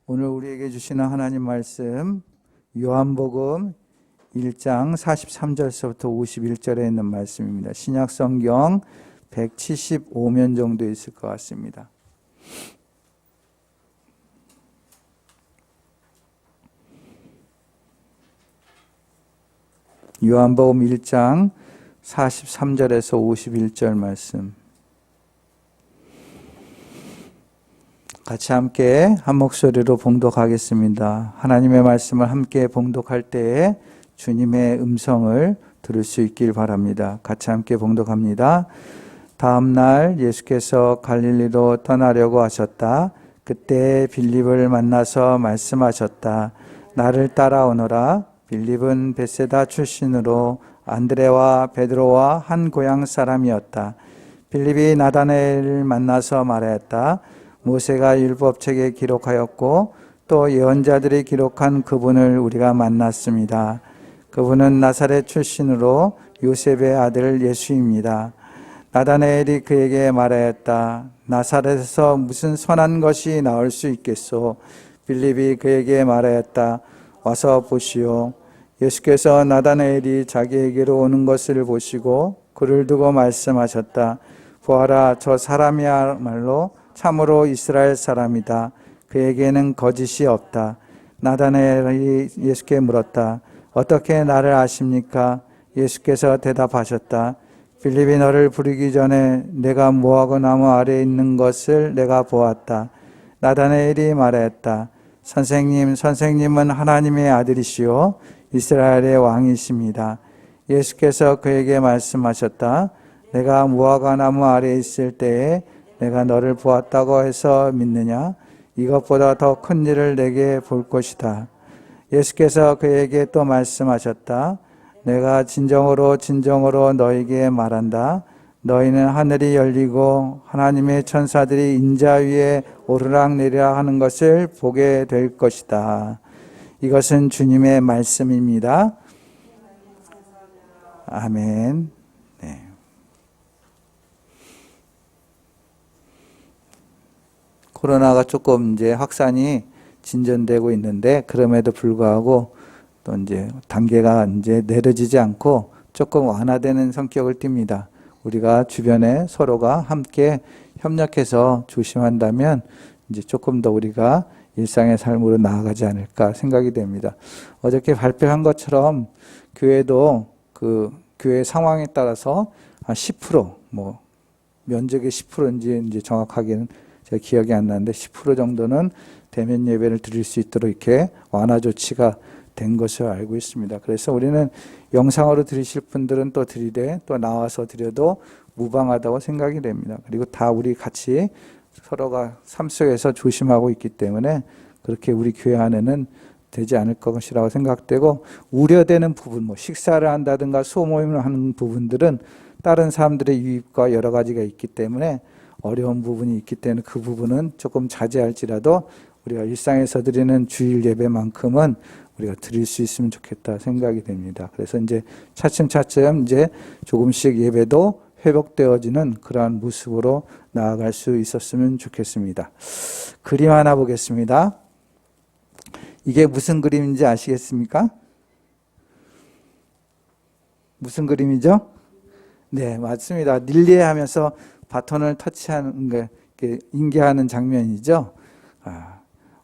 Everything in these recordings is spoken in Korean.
오늘 우리에게 주시는 하나님 말씀 요한복음 1장 43절서부터 51절에 있는 말씀입니다. 신약성경 175면 정도 있을 것 같습니다. 요한복음 1장 43절에서 51절 말씀 같이 함께 한 목소리로 봉독하겠습니다. 하나님의 말씀을 함께 봉독할 때에 주님의 음성을 들을 수 있길 바랍니다. 같이 함께 봉독합니다. 다음 날 예수께서 갈릴리로 떠나려고 하셨다. 그때 빌립을 만나서 말씀하셨다. 나를 따라오너라. 빌립은 벳세다 출신으로 안드레와 베드로와 한 고향 사람이었다. 빌립이 나다나엘을 만나서 말하였다. 모세가 율법책에 기록하였고 또 예언자들이 기록한 그분을 우리가 만났습니다. 그분은 나사렛 출신으로 요셉의 아들 예수입니다. 나다나엘이 그에게 말하였다. 나사렛에서 무슨 선한 것이 나올 수 있겠소? 빌립이 그에게 말하였다. 와서 보시오. 예수께서 나다나엘이 자기에게로 오는 것을 보시고 그를 두고 말씀하셨다. 보아라, 저 사람이야말로 참으로 이스라엘 사람이다. 그에게는 거짓이 없다. 나다나엘이 예수께 물었다. 어떻게 나를 아십니까? 예수께서 대답하셨다. 빌립이 너를 부르기 전에 내가 무화과 나무 아래에 있는 것을 내가 보았다. 나다나엘이 말했다. 선생님은 하나님의 아들이시오 이스라엘의 왕이십니다. 예수께서 그에게 말씀하셨다. 내가 무화과 나무 아래에 있을 때에 내가 너를 보았다고 해서 믿느냐? 이것보다 더 큰 일을 내게 볼 것이다. 예수께서 그에게 또 말씀하셨다. 내가 진정으로 너에게 말한다. 너희는 하늘이 열리고 하나님의 천사들이 인자 위에 오르락내리락 하는 것을 보게 될 것이다. 이것은 주님의 말씀입니다. 아멘. 네. 코로나가 조금 이제 확산이 진전되고 있는데 그럼에도 불구하고 또 이제 단계가 이제 내려지지 않고 조금 완화되는 성격을 띱니다. 우리가 주변에 서로가 함께 협력해서 조심한다면 이제 조금 더 우리가 일상의 삶으로 나아가지 않을까 생각이 됩니다. 어저께 발표한 것처럼 교회도 그 교회 상황에 따라서 한 10% 뭐 면적의 10%인지 이제 정확하게는 제가 기억이 안 나는데 10% 정도는 대면 예배를 드릴 수 있도록 이렇게 완화 조치가 된 것을 알고 있습니다. 그래서 우리는 영상으로 드리실 분들은 또 드리되 또 나와서 드려도 무방하다고 생각이 됩니다. 그리고 다 우리 같이 서로가 삶 속에서 조심하고 있기 때문에 그렇게 우리 교회 안에는 되지 않을 것이라고 생각되고 우려되는 부분, 뭐 식사를 한다든가 소모임을 하는 부분들은 다른 사람들의 유입과 여러 가지가 있기 때문에 어려운 부분이 있기 때문에 그 부분은 조금 자제할지라도 우리가 일상에서 드리는 주일 예배만큼은 우리가 드릴 수 있으면 좋겠다 생각이 됩니다. 그래서 이제 차츰 이제 조금씩 예배도 회복되어지는 그러한 모습으로 나아갈 수 있었으면 좋겠습니다. 그림 하나 보겠습니다. 이게 무슨 그림인지 아시겠습니까? 무슨 그림이죠? 네, 맞습니다. 릴레이 하면서 바톤을 터치하는 게 인계하는 장면이죠.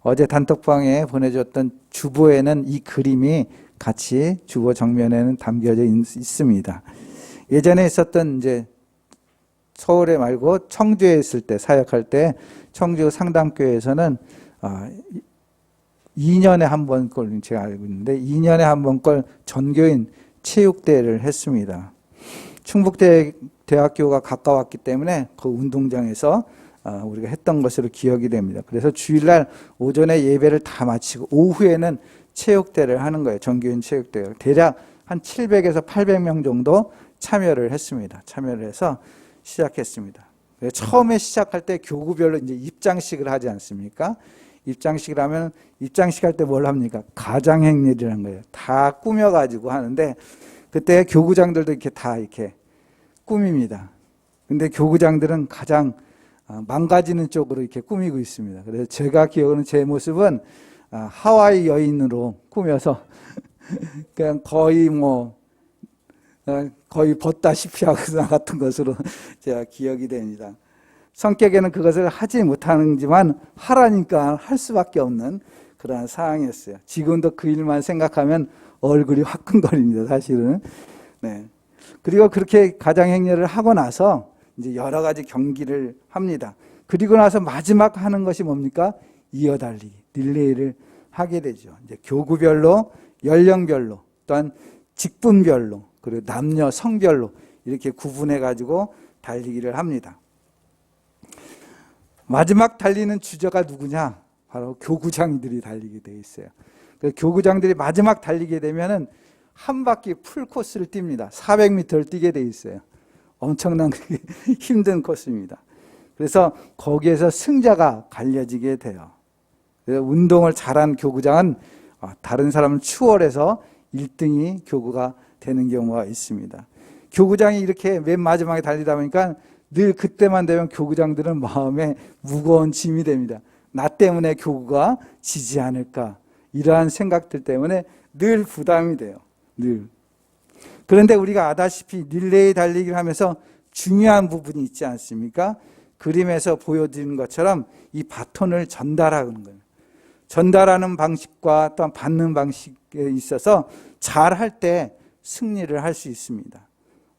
어제 단톡방에 보내줬던 주보에는 이 그림이 같이 주보 정면에는 담겨져 있습니다. 예전에 있었던 이제 서울에 말고 청주에 있을 때 사역할 때 청주 상담교회에서는 2년에 한 번 걸 제가 알고 있는데 2년에 한 번 걸 전교인 체육대회를 했습니다. 충북대학교가 가까웠기 때문에 그 운동장에서 우리가 했던 것으로 기억이 됩니다. 그래서 주일날 오전에 예배를 다 마치고 오후에는 체육대회를 하는 거예요. 정규인 체육대회. 대략 한 700에서 800명 정도 참여를 했습니다. 참여를 해서 시작했습니다. 처음에 시작할 때 교구별로 이제 입장식을 하지 않습니까? 입장식을 하면 입장식 할 때 뭘 합니까? 가장행렬이라는 거예요. 다 꾸며가지고 하는데 그때 교구장들도 이렇게 다 이렇게 꾸밉니다. 근데 교구장들은 가장 망가지는 쪽으로 이렇게 꾸미고 있습니다. 그래서 제가 기억하는 제 모습은 하와이 여인으로 꾸며서 그냥 거의 벗다시피 하고 나갔던 것으로 제가 기억이 됩니다. 성격에는 그것을 하지 못하는지만 하라니까 할 수밖에 없는 그러한 상황이었어요. 지금도 그 일만 생각하면 얼굴이 화끈거립니다, 사실은. 네. 그리고 그렇게 가장행렬을 하고 나서 이제 여러 가지 경기를 합니다. 그리고 나서 마지막 하는 것이 뭡니까? 이어달리기, 릴레이를 하게 되죠. 이제 교구별로, 연령별로, 또한 직분별로, 그리고 남녀, 성별로 이렇게 구분해 가지고 달리기를 합니다. 마지막 달리는 주자가 누구냐? 바로 교구장들이 달리게 돼 있어요. 교구장들이 마지막 달리게 되면은 한 바퀴 풀 코스를 뜁니다. 400m를 뛰게 돼 있어요. 엄청난 힘든 코스입니다. 그래서 거기에서 승자가 갈려지게 돼요. 그래서 운동을 잘한 교구장은 다른 사람을 추월해서 1등이 교구가 되는 경우가 있습니다. 교구장이 이렇게 맨 마지막에 달리다 보니까 늘 그때만 되면 교구장들은 마음에 무거운 짐이 됩니다. 나 때문에 교구가 지지 않을까, 이러한 생각들 때문에 늘 부담이 돼요. 늘. 그런데 우리가 아다시피 릴레이 달리기를 하면서 중요한 부분이 있지 않습니까? 그림에서 보여드리는 것처럼 이 바톤을 전달하는 거예요. 전달하는 방식과 또한 받는 방식에 있어서 잘 할 때 승리를 할 수 있습니다.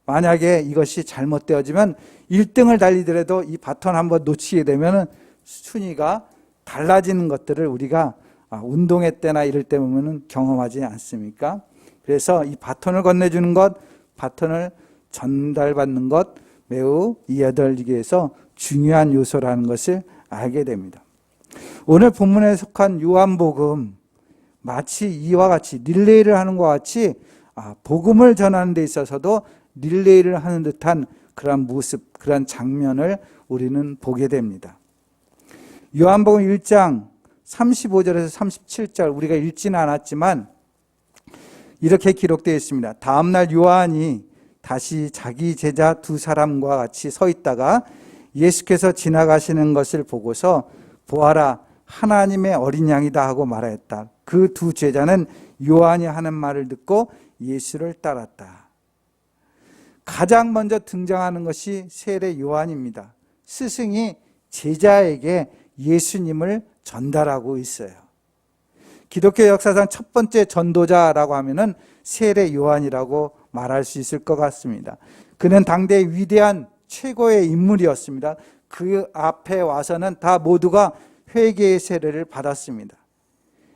만약에 이것이 잘못되어지면 1등을 달리더라도 이 바톤 한번 놓치게 되면 순위가 달라지는 것들을 우리가 운동회 때나 이럴 때 보면 경험하지 않습니까? 그래서 이 바톤을 건네주는 것, 바톤을 전달받는 것, 매우 이어달리기에서 중요한 요소라는 것을 알게 됩니다. 오늘 본문에 속한 요한복음, 마치 이와 같이 릴레이를 하는 것과 같이 복음을 전하는 데 있어서도 릴레이를 하는 듯한 그런 모습, 그런 장면을 우리는 보게 됩니다. 요한복음 1장 35절에서 37절 우리가 읽지는 않았지만 이렇게 기록되어 있습니다. 다음날 요한이 다시 자기 제자 두 사람과 같이 서 있다가 예수께서 지나가시는 것을 보고서 보아라, 하나님의 어린 양이다 하고 말하였다. 그 두 제자는 요한이 하는 말을 듣고 예수를 따랐다. 가장 먼저 등장하는 것이 세례 요한입니다. 스승이 제자에게 예수님을 전달하고 있어요. 기독교 역사상 첫 번째 전도자라고 하면은 세례 요한이라고 말할 수 있을 것 같습니다. 그는 당대의 위대한 최고의 인물이었습니다. 그 앞에 와서는 다 모두가 회개의 세례를 받았습니다.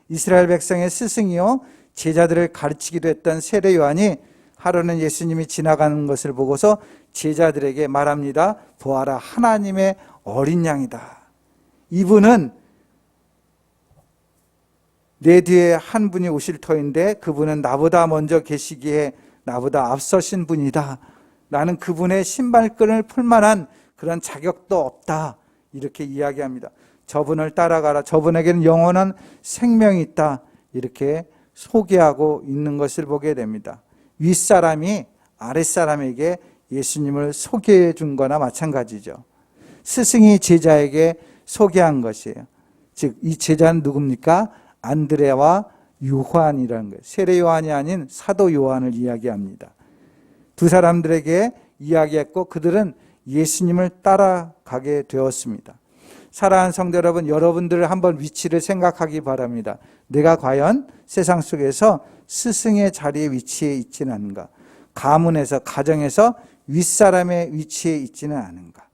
이스라엘 백성의 스승이요 제자들을 가르치기도 했던 세례 요한이 하루는 예수님이 지나가는 것을 보고서 제자들에게 말합니다. 보아라, 하나님의 어린 양이다. 이분은 내 뒤에 한 분이 오실 터인데 그분은 나보다 먼저 계시기에 나보다 앞서신 분이다. 나는 그분의 신발끈을 풀 만한 그런 자격도 없다. 이렇게 이야기합니다. 저분을 따라가라. 저분에게는 영원한 생명이 있다. 이렇게 소개하고 있는 것을 보게 됩니다. 윗사람이 아랫사람에게 예수님을 소개해 준 거나 마찬가지죠. 스승이 제자에게 소개한 것이에요. 즉, 이 제자는 누굽니까? 안드레와 요한이라는 거예요. 세례 요한이 아닌 사도 요한을 이야기합니다. 두 사람들에게 이야기했고 그들은 예수님을 따라가게 되었습니다. 사랑하는 성도 여러분, 여러분들 한번 위치를 생각하기 바랍니다. 내가 과연 세상 속에서 스승의 자리에 위치해 있지는 않은가? 가문에서, 가정에서 윗사람의 위치에 있지는 않은가?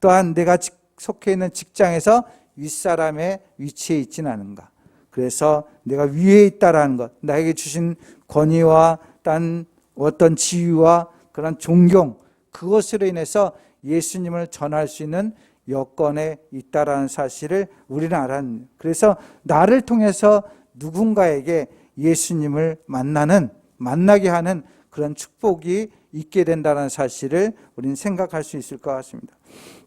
또한 내가 속해 있는 직장에서 윗사람의 위치에 있지는 않은가? 그래서 내가 위에 있다라는 것, 나에게 주신 권위와 딴 어떤 지위와 그런 존경, 그것으로 인해서 예수님을 전할 수 있는 여건에 있다라는 사실을 우리는 알았는데, 그래서 나를 통해서 누군가에게 예수님을 만나게 하는 그런 축복이 있게 된다는 사실을 우리는 생각할 수 있을 것 같습니다.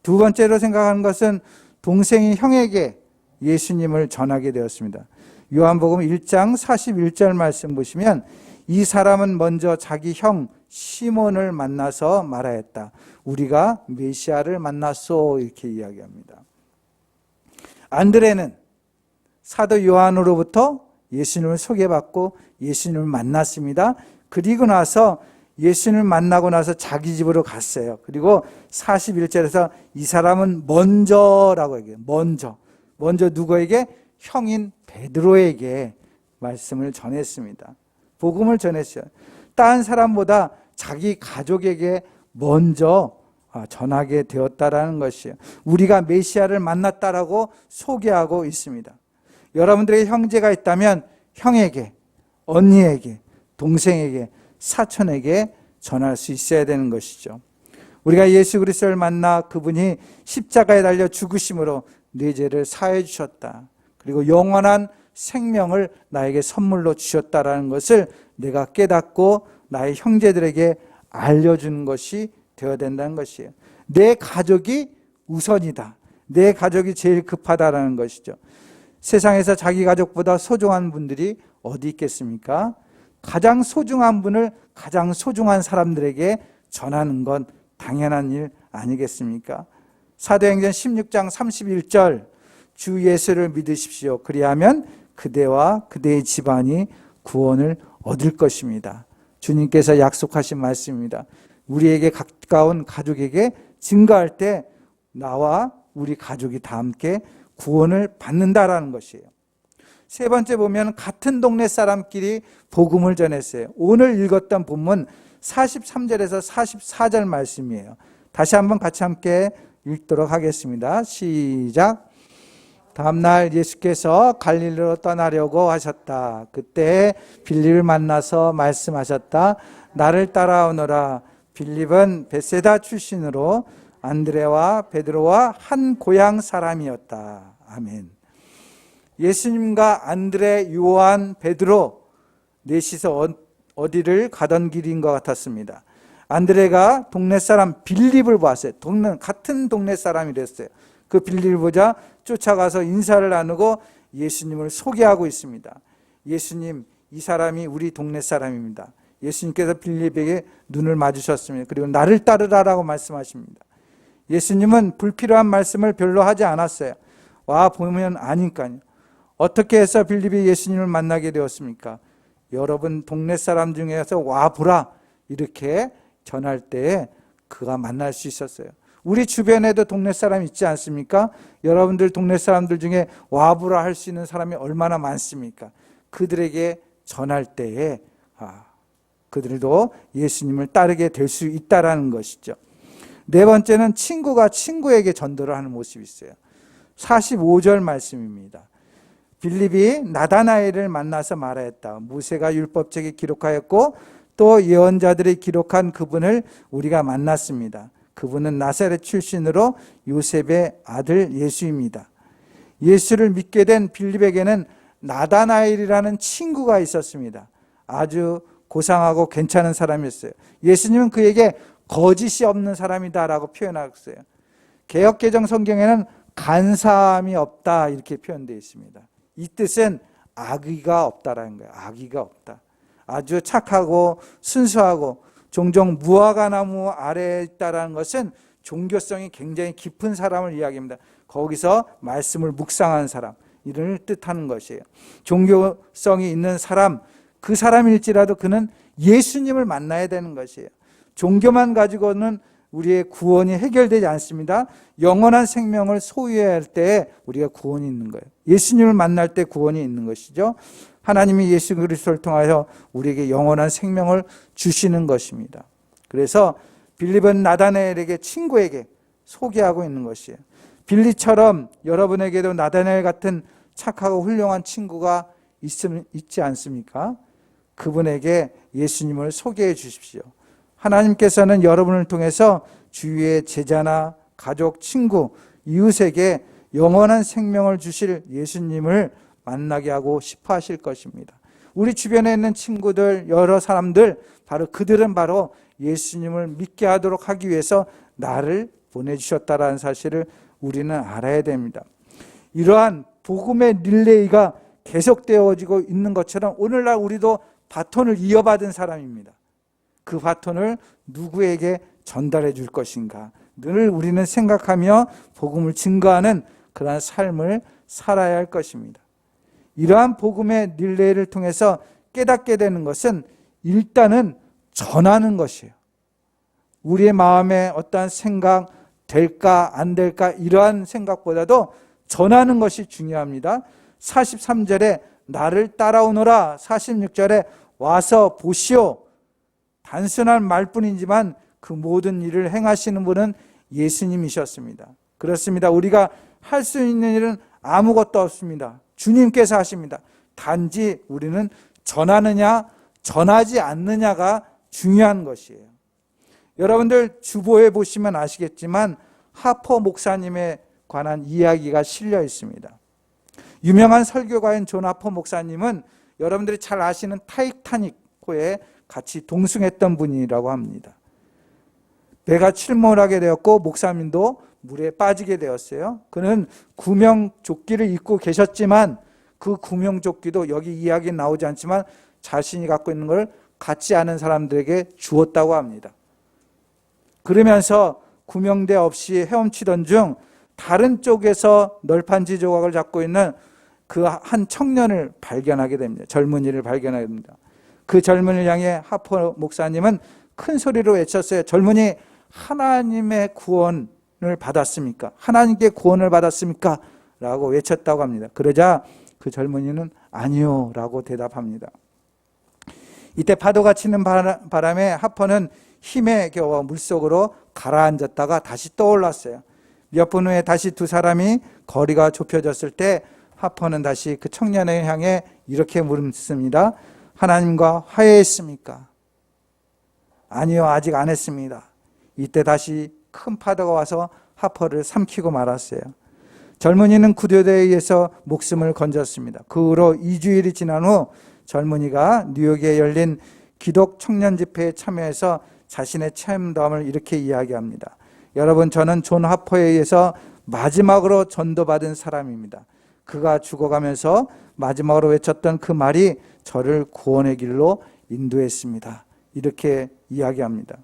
두 번째로 생각하는 것은 동생이 형에게 예수님을 전하게 되었습니다. 요한복음 1장 41절 말씀 보시면 이 사람은 먼저 자기 형 시몬을 만나서 말하였다. 우리가 메시아를 만났소. 이렇게 이야기합니다. 안드레는 사도 요한으로부터 예수님을 소개받고 예수님을 만났습니다. 그리고 나서 예수님을 만나고 나서 자기 집으로 갔어요. 그리고 41절에서 이 사람은 먼저라고 얘기해요. 먼저 누구에게? 형인 베드로에게 말씀을 전했습니다. 복음을 전했어요. 다른 사람보다 자기 가족에게 먼저 전하게 되었다라는 것이에요. 우리가 메시아를 만났다라고 소개하고 있습니다. 여러분들에게 형제가 있다면 형에게, 언니에게, 동생에게, 사촌에게 전할 수 있어야 되는 것이죠. 우리가 예수 그리스도를 만나 그분이 십자가에 달려 죽으심으로 내 죄를 사해 주셨다. 그리고 영원한 생명을 나에게 선물로 주셨다라는 것을 내가 깨닫고 나의 형제들에게 알려주는 것이 되어야 된다는 것이에요. 내 가족이 우선이다. 내 가족이 제일 급하다라는 것이죠. 세상에서 자기 가족보다 소중한 분들이 어디 있겠습니까? 가장 소중한 분을 가장 소중한 사람들에게 전하는 건 당연한 일 아니겠습니까? 사도행전 16장 31절 주 예수를 믿으십시오. 그리하면 그대와 그대의 집안이 구원을 얻을 것입니다. 주님께서 약속하신 말씀입니다. 우리에게 가까운 가족에게 증거할 때 나와 우리 가족이 다 함께 구원을 받는다라는 것이에요. 세 번째 보면 같은 동네 사람끼리 복음을 전했어요. 오늘 읽었던 본문 43절에서 44절 말씀이에요. 다시 한번 같이 함께 읽도록 하겠습니다. 시작. 다음날 예수께서 갈릴리로 떠나려고 하셨다. 그때 빌립을 만나서 말씀하셨다. 나를 따라오너라. 빌립은 베세다 출신으로 안드레와 베드로와 한 고향 사람이었다. 아멘. 예수님과 안드레, 요한, 베드로 넷이서 어디를 가던 길인 것 같았습니다. 안드레가 동네 사람 빌립을 봤어요. 같은 동네 사람이랬어요. 그 빌립을 보자 쫓아가서 인사를 나누고 예수님을 소개하고 있습니다. 예수님, 이 사람이 우리 동네 사람입니다. 예수님께서 빌립에게 눈을 마주셨습니다. 그리고 나를 따르라라고 말씀하십니다. 예수님은 불필요한 말씀을 별로 하지 않았어요. 와 보면 아니까요. 어떻게 해서 빌립이 예수님을 만나게 되었습니까? 여러분 동네 사람 중에서 와보라 이렇게 전할 때 그가 만날 수 있었어요. 우리 주변에도 동네 사람 있지 않습니까? 여러분들 동네 사람들 중에 와보라 할 수 있는 사람이 얼마나 많습니까? 그들에게 전할 때에 그들도 예수님을 따르게 될 수 있다라는 것이죠. 네 번째는 친구가 친구에게 전도를 하는 모습이 있어요. 45절 말씀입니다. 빌립이 나다나엘을 만나서 말하였다. 모세가 율법책에 기록하였고 또 예언자들이 기록한 그분을 우리가 만났습니다. 그분은 나사렛 출신으로 요셉의 아들 예수입니다. 예수를 믿게 된 빌립에게는 나다나엘이라는 친구가 있었습니다. 아주 고상하고 괜찮은 사람이었어요. 예수님은 그에게 거짓이 없는 사람이다라고 표현했어요. 개역개정 성경에는 간사함이 없다 이렇게 표현되어 있습니다. 이 뜻은 악의가 없다라는 거예요. 악의가 없다. 아주 착하고 순수하고 종종 무화과나무 아래에 있다라는 것은 종교성이 굉장히 깊은 사람을 이야기합니다. 거기서 말씀을 묵상한 사람 이를 뜻하는 것이에요. 종교성이 있는 사람, 그 사람일지라도 그는 예수님을 만나야 되는 것이에요. 종교만 가지고는 우리의 구원이 해결되지 않습니다. 영원한 생명을 소유해야 할 때 우리가 구원이 있는 거예요. 예수님을 만날 때 구원이 있는 것이죠. 하나님이 예수 그리스도를 통하여 우리에게 영원한 생명을 주시는 것입니다. 그래서 빌립은 나다나엘에게 친구에게 소개하고 있는 것이에요. 빌립처럼 여러분에게도 나다나엘 같은 착하고 훌륭한 친구가 있지 않습니까? 그분에게 예수님을 소개해 주십시오. 하나님께서는 여러분을 통해서 주위의 제자나 가족, 친구, 이웃에게 영원한 생명을 주실 예수님을 만나게 하고 싶어 하실 것입니다. 우리 주변에 있는 친구들, 여러 사람들, 그들은 바로 예수님을 믿게 하도록 하기 위해서 나를 보내주셨다라는 사실을 우리는 알아야 됩니다. 이러한 복음의 릴레이가 계속되어지고 있는 것처럼 오늘날 우리도 바톤을 이어받은 사람입니다. 그 바톤을 누구에게 전달해 줄 것인가 늘 우리는 생각하며 복음을 증거하는 그러한 삶을 살아야 할 것입니다. 이러한 복음의 릴레이를 통해서 깨닫게 되는 것은 일단은 전하는 것이에요. 우리의 마음에 어떠한 생각, 될까 안 될까 이러한 생각보다도 전하는 것이 중요합니다. 43절에 나를 따라오너라, 46절에 와서 보시오. 단순한 말뿐이지만 그 모든 일을 행하시는 분은 예수님이셨습니다. 그렇습니다. 우리가 할 수 있는 일은 아무것도 없습니다. 주님께서 하십니다. 단지 우리는 전하느냐 전하지 않느냐가 중요한 것이에요. 여러분들 주보에 보시면 아시겠지만 하퍼 목사님에 관한 이야기가 실려 있습니다. 유명한 설교가인 존 하퍼 목사님은 여러분들이 잘 아시는 타이타닉호에 같이 동승했던 분이라고 합니다. 배가 출몰하게 되었고 목사님도 물에 빠지게 되었어요. 그는 구명조끼를 입고 계셨지만 그 구명조끼도 여기 이야기는 나오지 않지만 자신이 갖고 있는 걸 갖지 않은 사람들에게 주었다고 합니다. 그러면서 구명대 없이 헤엄치던 중 다른 쪽에서 널판지 조각을 잡고 있는 그 한 청년을 발견하게 됩니다. 젊은이를 발견하게 됩니다. 그 젊은이를 향해 하퍼 목사님은 큰 소리로 외쳤어요. 젊은이, 하나님의 구원을 받았습니까? 하나님께 구원을 받았습니까? 라고 외쳤다고 합니다. 그러자 그 젊은이는 아니요 라고 대답합니다. 이때 파도가 치는 바람에 하퍼는 힘에 겨워 물속으로 가라앉았다가 다시 떠올랐어요. 몇 분 후에 다시 두 사람이 거리가 좁혀졌을 때 하퍼는 다시 그 청년을 향해 이렇게 물었습니다. 하나님과 화해했습니까? 아니요, 아직 안 했습니다. 이때 다시 큰 파도가 와서 하퍼를 삼키고 말았어요. 젊은이는 구조대에 의해서 목숨을 건졌습니다. 그 후로 2주일이 지난 후 젊은이가 뉴욕에 열린 기독 청년 집회에 참여해서 자신의 체험담을 이렇게 이야기합니다. 여러분, 저는 존 하퍼에 의해서 마지막으로 전도받은 사람입니다. 그가 죽어가면서 마지막으로 외쳤던 그 말이 저를 구원의 길로 인도했습니다. 이렇게 이야기합니다.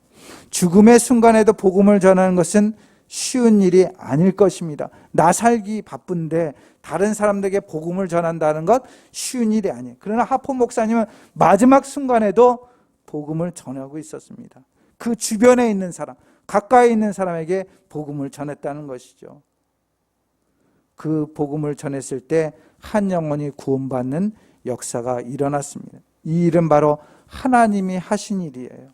죽음의 순간에도 복음을 전하는 것은 쉬운 일이 아닐 것입니다. 나 살기 바쁜데 다른 사람들에게 복음을 전한다는 것 쉬운 일이 아니에요. 그러나 하포 목사님은 마지막 순간에도 복음을 전하고 있었습니다. 그 주변에 있는 사람, 가까이 있는 사람에게 복음을 전했다는 것이죠. 그 복음을 전했을 때 한 영혼이 구원받는 역사가 일어났습니다. 이 일은 바로 하나님이 하신 일이에요.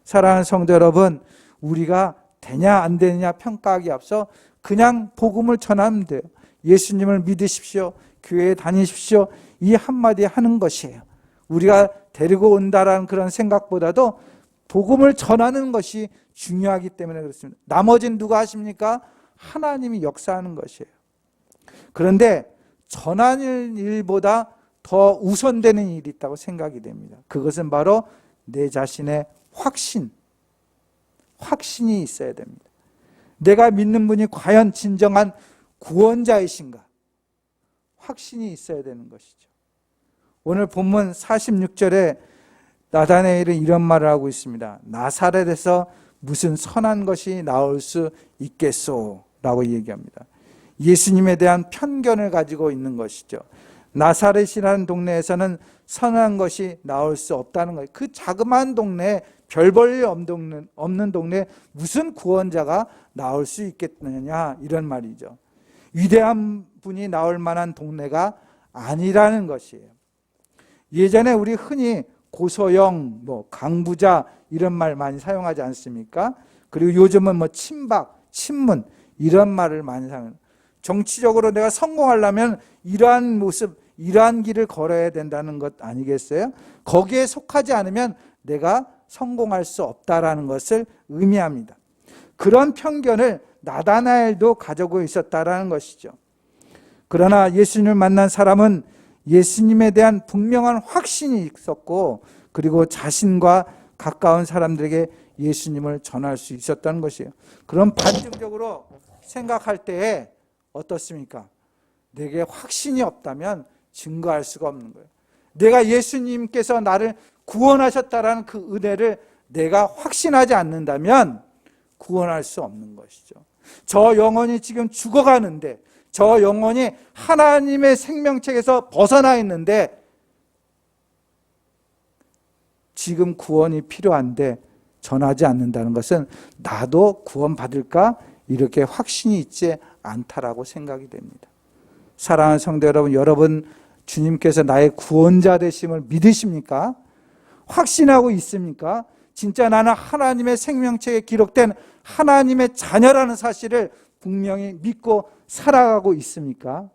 사랑하는 성도 여러분, 우리가 되냐 안 되느냐 평가하기 앞서 그냥 복음을 전하면 돼요. 예수님을 믿으십시오. 교회에 다니십시오. 이 한마디 하는 것이에요. 우리가 데리고 온다라는 그런 생각보다도 복음을 전하는 것이 중요하기 때문에 그렇습니다. 나머지는 누가 하십니까? 하나님이 역사하는 것이에요. 그런데 전하는 일보다 더 우선되는 일이 있다고 생각이 됩니다. 그것은 바로 내 자신의 확신이 있어야 됩니다. 내가 믿는 분이 과연 진정한 구원자이신가? 확신이 있어야 되는 것이죠. 오늘 본문 46절에 나다나엘은 이런 말을 하고 있습니다. 나사렛에서 무슨 선한 것이 나올 수 있겠소? 라고 얘기합니다. 예수님에 대한 편견을 가지고 있는 것이죠. 나사렛이라는 동네에서는 선한 것이 나올 수 없다는 거예요. 그 자그마한 동네에 별 볼 일 없는 동네에 무슨 구원자가 나올 수 있겠느냐 이런 말이죠. 위대한 분이 나올 만한 동네가 아니라는 것이에요. 예전에 우리 흔히 고소영, 강부자 이런 말 많이 사용하지 않습니까? 그리고 요즘은 친박, 친문 이런 말을 많이 사용해요. 정치적으로 내가 성공하려면 이러한 모습, 이러한 길을 걸어야 된다는 것 아니겠어요? 거기에 속하지 않으면 내가 성공할 수 없다라는 것을 의미합니다. 그런 편견을 나다나엘도 가지고 있었다라는 것이죠. 그러나 예수님을 만난 사람은 예수님에 대한 분명한 확신이 있었고 그리고 자신과 가까운 사람들에게 예수님을 전할 수 있었다는 것이에요. 그럼 반증적으로 생각할 때에 어떻습니까? 내게 확신이 없다면 증거할 수가 없는 거예요. 내가 예수님께서 나를 구원하셨다라는 그 은혜를 내가 확신하지 않는다면 구원할 수 없는 것이죠. 저 영혼이 지금 죽어가는데, 저 영혼이 하나님의 생명책에서 벗어나 있는데 지금 구원이 필요한데 전하지 않는다는 것은 나도 구원받을까? 이렇게 확신이 있지 않다라고 생각이 됩니다. 사랑하는 성도 여러분, 여러분 주님께서 나의 구원자 되심을 믿으십니까? 확신하고 있습니까? 진짜 나는 하나님의 생명책에 기록된 하나님의 자녀라는 사실을 분명히 믿고 살아가고 있습니까?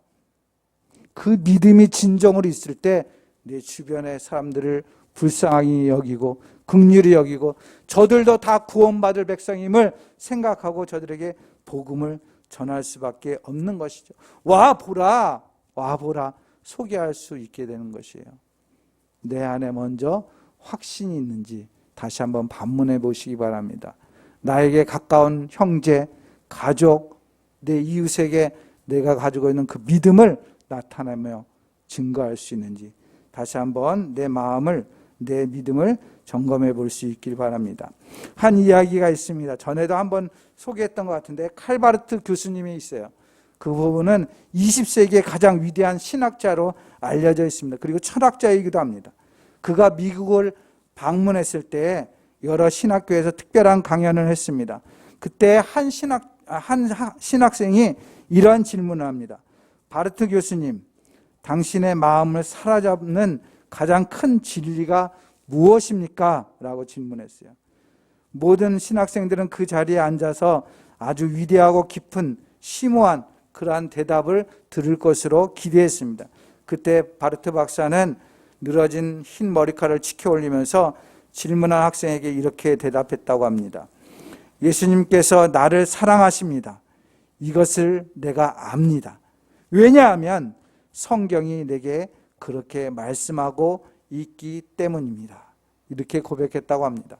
그 믿음이 진정으로 있을 때 내 주변의 사람들을 불쌍하게 여기고 긍휼히 여기고 저들도 다 구원받을 백성임을 생각하고 저들에게 복음을 전할 수밖에 없는 것이죠. 와 보라 소개할 수 있게 되는 것이에요. 내 안에 먼저 확신이 있는지 다시 한번 반문해 보시기 바랍니다. 나에게 가까운 형제, 가족, 내 이웃에게 내가 가지고 있는 그 믿음을 나타내며 증거할 수 있는지 다시 한번 내 마음을, 내 믿음을 점검해 볼 수 있길 바랍니다. 한 이야기가 있습니다. 전에도 한번 소개했던 것 같은데 칼바르트 교수님이 있어요. 그 부분은 20세기의 가장 위대한 신학자로 알려져 있습니다. 그리고 철학자이기도 합니다. 그가 미국을 방문했을 때 여러 신학교에서 특별한 강연을 했습니다. 그때 한 신학생이 이러한 질문을 합니다. 바르트 교수님, 당신의 마음을 사로잡는 가장 큰 진리가 무엇입니까? 라고 질문했어요. 모든 신학생들은 그 자리에 앉아서 아주 위대하고 깊은 심오한 그러한 대답을 들을 것으로 기대했습니다. 그때 바르트 박사는 늘어진 흰 머리카락을 치켜 올리면서 질문한 학생에게 이렇게 대답했다고 합니다. 예수님께서 나를 사랑하십니다. 이것을 내가 압니다. 왜냐하면 성경이 내게 그렇게 말씀하고 있기 때문입니다. 이렇게 고백했다고 합니다.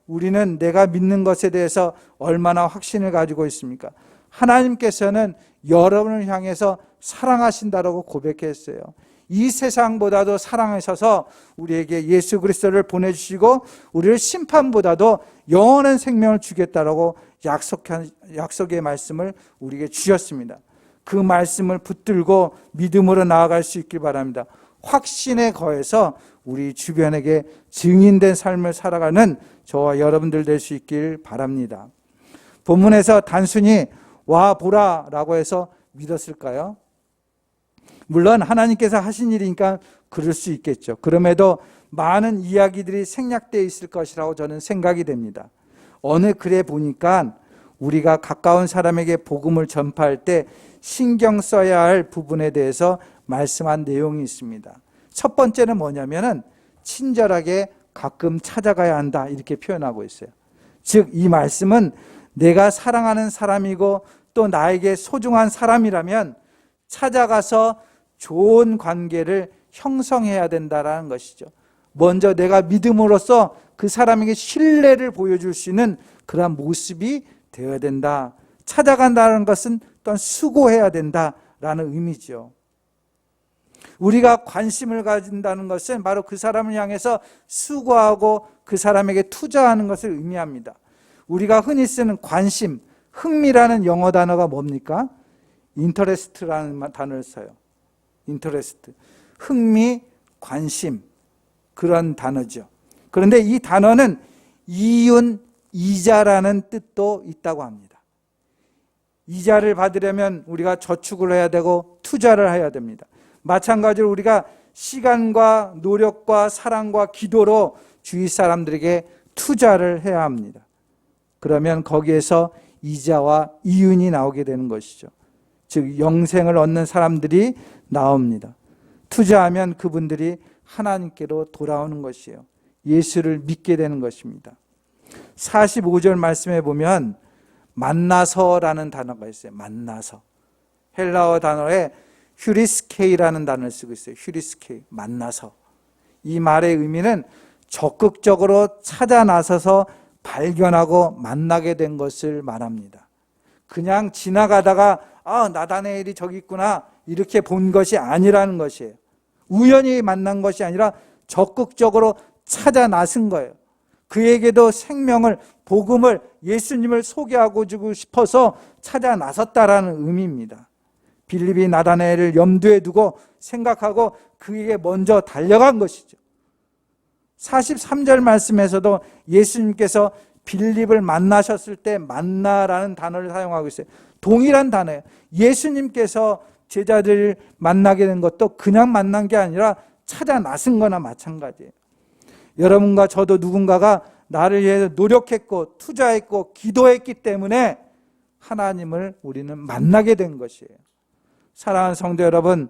우리는 내가 믿는 것에 대해서 얼마나 확신을 가지고 있습니까? 하나님께서는 여러분을 향해서 사랑하신다라고 고백했어요. 이 세상보다도 사랑하셔서 우리에게 예수 그리스도를 보내주시고 우리를 심판보다도 영원한 생명을 주겠다라고 약속의 말씀을 우리에게 주셨습니다. 그 말씀을 붙들고 믿음으로 나아갈 수 있길 바랍니다. 확신에 거해서 우리 주변에게 증인된 삶을 살아가는 저와 여러분들 될 수 있길 바랍니다. 본문에서 단순히 와 보라라고 해서 믿었을까요? 물론 하나님께서 하신 일이니까 그럴 수 있겠죠. 그럼에도 많은 이야기들이 생략되어 있을 것이라고 저는 생각이 됩니다. 어느 글에 보니까 우리가 가까운 사람에게 복음을 전파할 때 신경 써야 할 부분에 대해서 말씀한 내용이 있습니다. 첫 번째는 뭐냐면은 친절하게 가끔 찾아가야 한다 이렇게 표현하고 있어요. 즉 이 말씀은 내가 사랑하는 사람이고 또 나에게 소중한 사람이라면 찾아가서 좋은 관계를 형성해야 된다라는 것이죠. 먼저 내가 믿음으로써 그 사람에게 신뢰를 보여줄 수 있는 그런 모습이 되어야 된다. 찾아간다는 것은 또한 수고해야 된다라는 의미죠. 우리가 관심을 가진다는 것은 바로 그 사람을 향해서 수고하고 그 사람에게 투자하는 것을 의미합니다. 우리가 흔히 쓰는 관심, 흥미라는 영어 단어가 뭡니까? interest라는 단어를 써요. interest, 흥미, 관심 그런 단어죠. 그런데 이 단어는 이윤, 이자라는 뜻도 있다고 합니다. 이자를 받으려면 우리가 저축을 해야 되고 투자를 해야 됩니다. 마찬가지로 우리가 시간과 노력과 사랑과 기도로 주위 사람들에게 투자를 해야 합니다. 그러면 거기에서 이자와 이윤이 나오게 되는 것이죠. 즉 영생을 얻는 사람들이 나옵니다. 투자하면 그분들이 하나님께로 돌아오는 것이에요. 예수를 믿게 되는 것입니다. 45절 말씀에 보면 만나서라는 단어가 있어요. 만나서. 헬라어 단어에 휴리스케이라는 단어를 쓰고 있어요. 휴리스케이, 만나서. 이 말의 의미는 적극적으로 찾아 나서서 발견하고 만나게 된 것을 말합니다. 그냥 지나가다가 나다나엘이 저기 있구나 이렇게 본 것이 아니라는 것이에요. 우연히 만난 것이 아니라 적극적으로 찾아 나선 거예요. 그에게도 생명을, 복음을, 예수님을 소개하고 주고 싶어서 찾아 나섰다라는 의미입니다. 빌립이 나다나엘을 염두에 두고 생각하고 그에게 먼저 달려간 것이죠. 43절 말씀에서도 예수님께서 빌립을 만나셨을 때 만나라는 단어를 사용하고 있어요. 동일한 단어예요. 예수님께서 제자들을 만나게 된 것도 그냥 만난 게 아니라 찾아 나선 거나 마찬가지예요. 여러분과 저도 누군가가 나를 위해서 노력했고 투자했고 기도했기 때문에 하나님을 우리는 만나게 된 것이에요. 사랑하는 성도 여러분,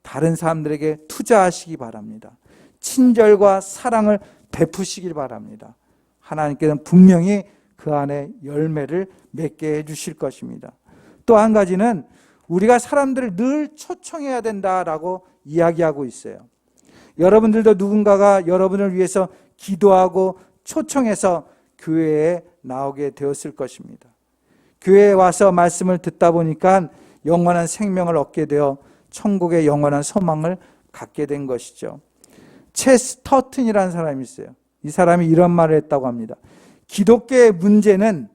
다른 사람들에게 투자하시기 바랍니다. 친절과 사랑을 베푸시길 바랍니다. 하나님께서는 분명히 그 안에 열매를 맺게 해주실 것입니다. 또 한 가지는 우리가 사람들을 늘 초청해야 된다라고 이야기하고 있어요. 여러분들도 누군가가 여러분을 위해서 기도하고 초청해서 교회에 나오게 되었을 것입니다. 교회에 와서 말씀을 듣다 보니까 영원한 생명을 얻게 되어 천국의 영원한 소망을 갖게 된 것이죠. 체스 터튼이라는 사람이 있어요. 이 사람이 이런 말을 했다고 합니다. 기독교의 문제는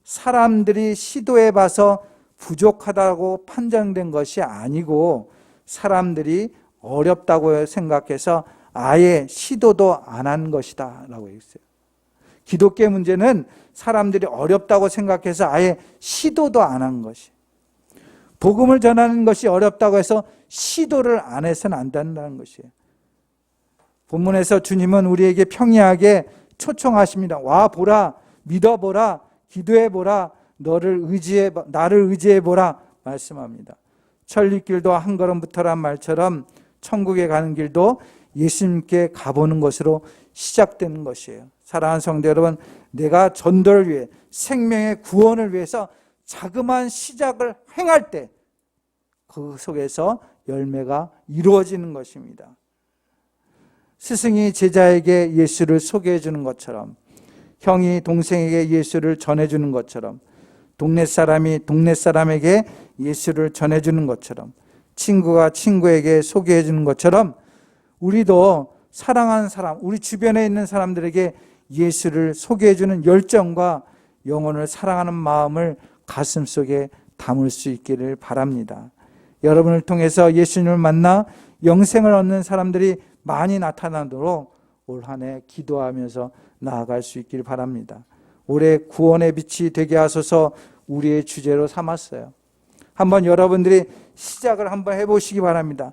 사람들이 시도해봐서 부족하다고 판정된 것이 아니고 사람들이 어렵다고 생각해서 아예 시도도 안 한 것이다 라고 했어요. 기독교의 문제는 사람들이 어렵다고 생각해서 아예 시도도 안 한 것이, 복음을 전하는 것이 어렵다고 해서 시도를 안 해서는 안 된다는 것이에요. 본문에서 주님은 우리에게 평이하게 초청하십니다. 와 보라, 믿어보라, 기도해보라, 나를 의지해보라 말씀합니다. 천리길도 한 걸음부터란 말처럼 천국에 가는 길도 예수님께 가보는 것으로 시작되는 것이에요. 사랑하는 성도 여러분, 내가 전도를 위해, 생명의 구원을 위해서 자그마한 시작을 행할 때 그 속에서 열매가 이루어지는 것입니다. 스승이 제자에게 예수를 소개해 주는 것처럼, 형이 동생에게 예수를 전해 주는 것처럼, 동네 사람이 동네 사람에게 예수를 전해 주는 것처럼, 친구가 친구에게 소개해 주는 것처럼 우리도 사랑하는 사람, 우리 주변에 있는 사람들에게 예수를 소개해 주는 열정과 영혼을 사랑하는 마음을 가슴속에 담을 수 있기를 바랍니다. 여러분을 통해서 예수님을 만나 영생을 얻는 사람들이 많이 나타나도록 올 한 해 기도하면서 나아갈 수 있기를 바랍니다. 올해 구원의 빛이 되게 하소서 우리의 주제로 삼았어요. 한번 여러분들이 시작을 한번 해보시기 바랍니다.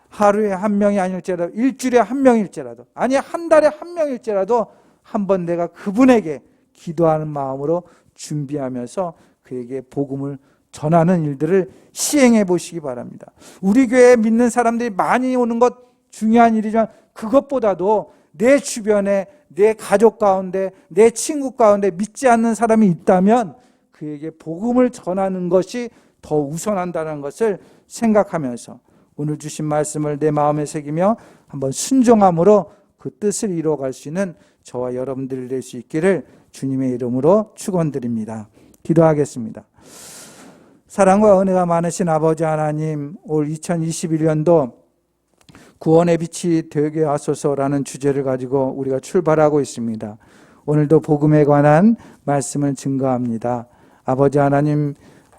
하루에 한 명이 아닐지라도, 일주일에 한 명일지라도, 아니 한 달에 한 명일지라도 한번 내가 그분에게 기도하는 마음으로 준비하면서 그에게 복음을 전하는 일들을 시행해 보시기 바랍니다. 우리 교회에 믿는 사람들이 많이 오는 것 중요한 일이지만 그것보다도 내 주변에, 내 가족 가운데, 내 친구 가운데 믿지 않는 사람이 있다면 그에게 복음을 전하는 것이 더 우선한다는 것을 생각하면서 오늘 주신 말씀을 내 마음에 새기며 한번 순종함으로 그 뜻을 이루어갈 수 있는 저와 여러분들이 될 수 있기를 주님의 이름으로 축원드립니다. 기도하겠습니다. 사랑과 은혜가 많으신 아버지 하나님, 올 2021년도 구원의 빛이 되게 하소서라는 주제를 가지고 우리가 출발하고 있습니다. 오늘도 복음에 관한 말씀을 증거합니다. 아버지 하나님,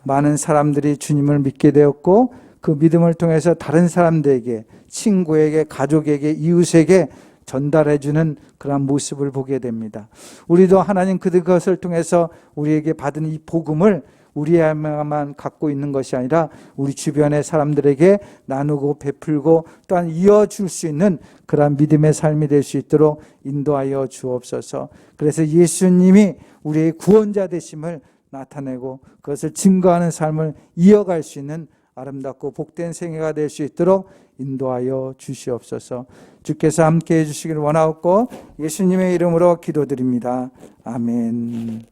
많은 사람들이 주님을 믿게 되었고 그 믿음을 통해서 다른 사람들에게, 친구에게, 가족에게, 이웃에게 전달해주는 그런 모습을 보게 됩니다. 우리도 하나님 그것을 통해서 우리에게 받은 이 복음을 우리야만 갖고 있는 것이 아니라 우리 주변의 사람들에게 나누고 베풀고 또한 이어줄 수 있는 그런 믿음의 삶이 될 수 있도록 인도하여 주옵소서. 그래서 예수님이 우리의 구원자 되심을 나타내고 그것을 증거하는 삶을 이어갈 수 있는 아름답고 복된 생애가 될 수 있도록 인도하여 주시옵소서. 주께서 함께해 주시기를 원하옵고 예수님의 이름으로 기도드립니다. 아멘.